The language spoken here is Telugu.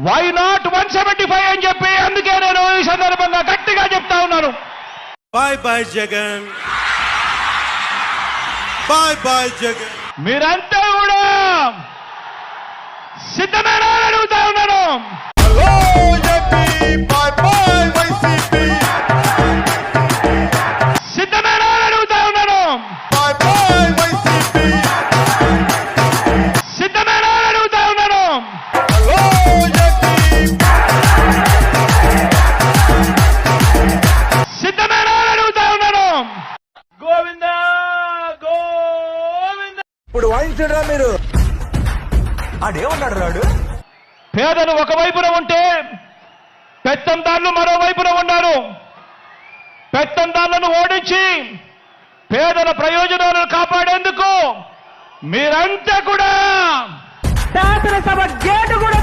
వై నాట్ 175 అని చెప్పి అందుకే నేను ఈ సందర్భంగా గట్టిగా చెప్తా ఉన్నాను. Bye bye Jagan, bye bye Jagan. మీరంతా కూడా సిద్ధమేనా అని అడుగుతా ఉన్నాను. Hello AP, bye bye YCP. సిద్ధమేనా అని అడుగుతా ఉన్నాను. Bye bye YCP. సిద్ధమేనా అని అడుగుతా ఉన్నాను. Hello AP. సిద్ధమేనా అని అడుగుతా ఉన్నాను. గోవిందా గోవిందా. ఇప్పుడు వాయించడరా మీరు? ఆడేమన్నాడు రాడు? పేదలు ఒకవైపున ఉంటే పెత్తందారులు మరోవైపున ఉన్నారు. పెత్తందారులను ఓడించి పేదల ప్రయోజనాలను కాపాడేందుకు మీరంతా కూడా శాసనసభ గేటు కూడా